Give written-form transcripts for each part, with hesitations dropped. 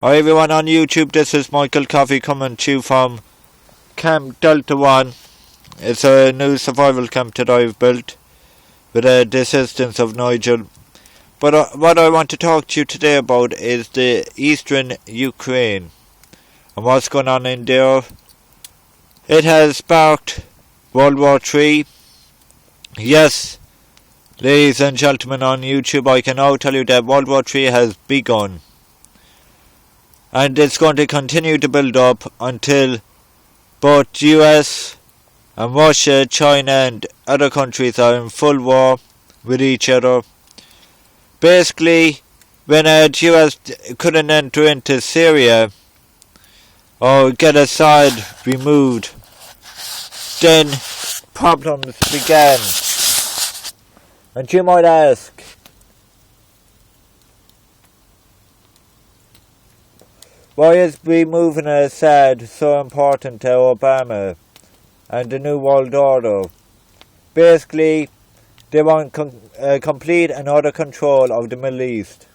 Hi everyone on YouTube, this is Michael Coffey coming to you from Camp Delta 1. It's a new survival camp that I've built with the assistance of Nigel. But what I want to talk to you today about is the eastern Ukraine and what's going on in there. It has sparked WW3. Yes, ladies and gentlemen on YouTube, I can now tell you that WW3 has begun. And it's going to continue to build up until both US and Russia, China and other countries are in full war with each other. Basically, when the US couldn't enter into Syria or get Assad removed, then problems began. And you might ask, why is removing Assad so important to Obama and the New World Order? Basically, they want complete and utter control of the Middle East.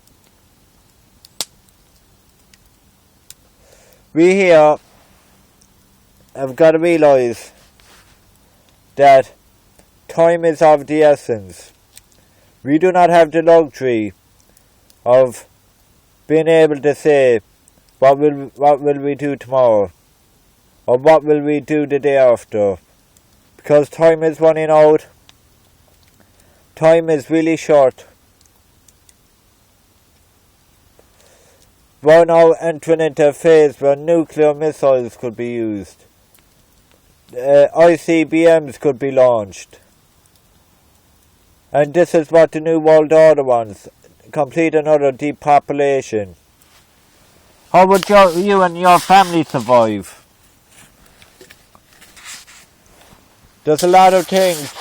We here have got to realise that time is of the essence. We do not have the luxury of being able to say, what will we do tomorrow? Or what will we do the day after? Because time is running out. Time is really short. We're now entering into a phase where nuclear missiles could be used. ICBMs could be launched. And this is what the New World Order wants. Complete and utter depopulation. How would you and your family survive? There's a lot of things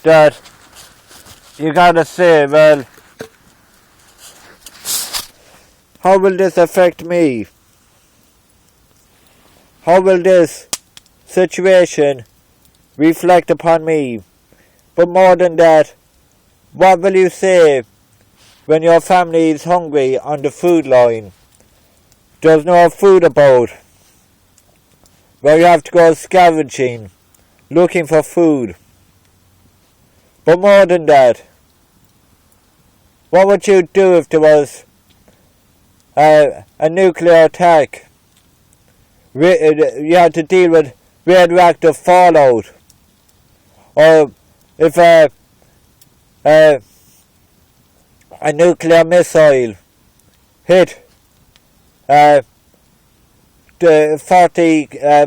that you gotta say, well, how will this affect me? How will this situation reflect upon me? But more than that, what will you say when your family is hungry on the food line? There's no food about, where you have to go scavenging, looking for food. But more than that, what would you do if there was a nuclear attack? You had to deal with radioactive fallout. Or if a nuclear missile hit 40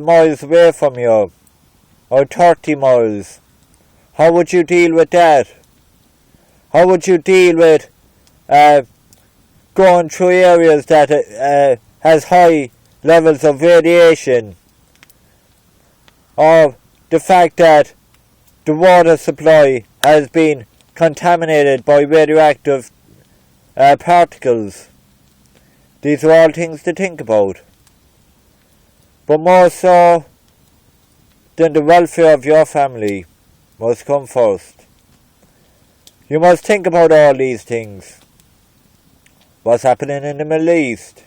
miles away from you, or 30 miles. How would you deal with that? How would you deal with going through areas that has high levels of radiation, or the fact that the water supply has been contaminated by radioactive particles? These are all things to think about. But more so than the welfare of your family must come first. You must think about all these things. What's happening in the Middle East?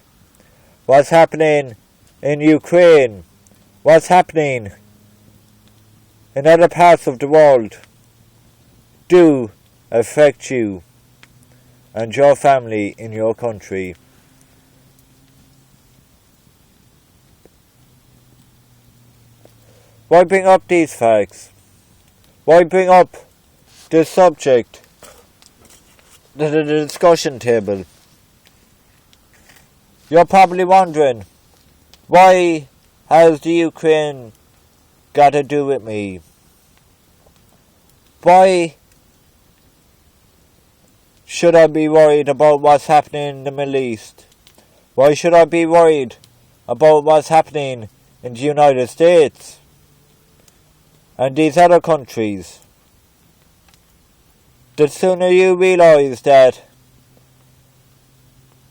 What's happening in Ukraine? What's happening in other parts of the world do affect you and your family in your country. Why bring up these facts? Why bring up this subject to the discussion table? You're probably wondering, why has the Ukraine got to do with me? Why should I be worried about what's happening in the Middle East? Why should I be worried about what's happening in the United States and these other countries? The sooner you realise that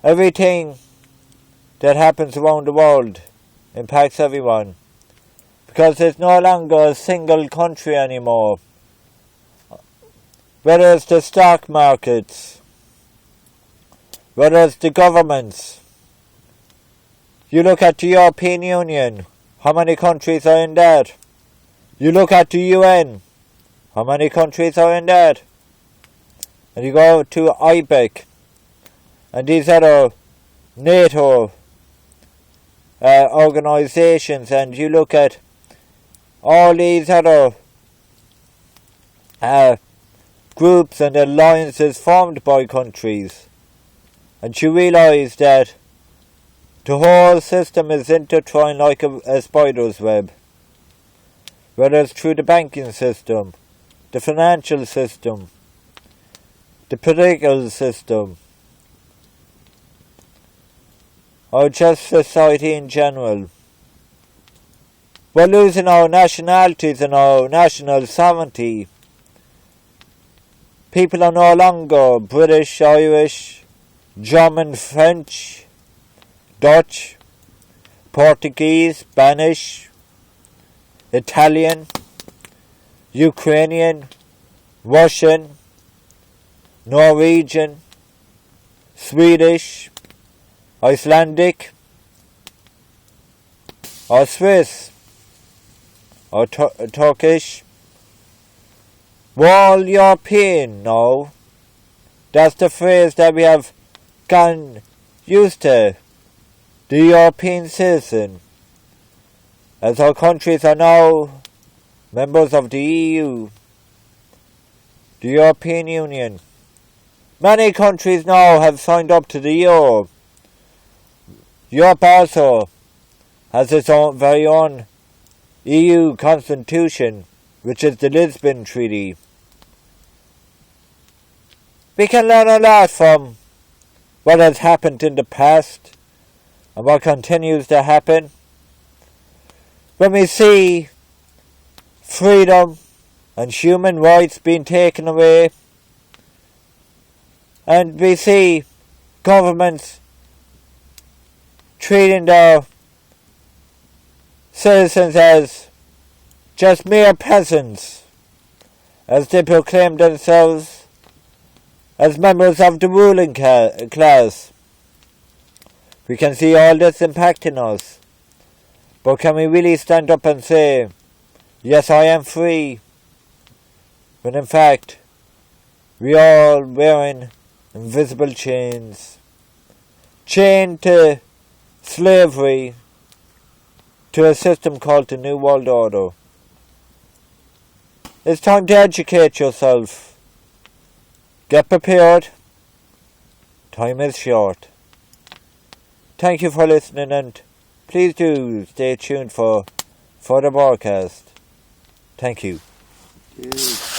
everything that happens around the world impacts everyone, because there's no longer a single country anymore. Whether it's the stock markets, whether it's the governments, You look at the European Union. How many countries are in that? You look at the UN. How many countries are in that? And you go to IBEC. And these other NATO organizations, and you look at all these other groups and alliances formed by countries, and you realize that the whole system is intertwined like a spider's web, whether it's through the banking system, the financial system, the political system, or just society in general. We're losing our nationalities and our national sovereignty. People are no longer British, Irish, German, French, Dutch, Portuguese, Spanish, Italian, Ukrainian, Russian, Norwegian, Swedish, Icelandic, or Swiss, or Turkish. We're all European now. That's the phrase that we have gotten used to. The European citizen. As our countries are now members of the EU, the European Union. Many countries now have signed up to the euro. Europe also has its own very own EU constitution, which is the Lisbon Treaty. We can learn a lot from what has happened in the past and what continues to happen. When we see freedom and human rights being taken away, and we see governments treating their citizens as just mere peasants, as they proclaim themselves as members of the ruling class. We can see all this impacting us, but can we really stand up and say, yes, I am free, when in fact we are all wearing invisible chains, chained to slavery, to a system called the New World Order. It's time to educate yourself. Get prepared. Time is short. Thank you for listening, and please do stay tuned for the broadcast. Thank you. Cheers.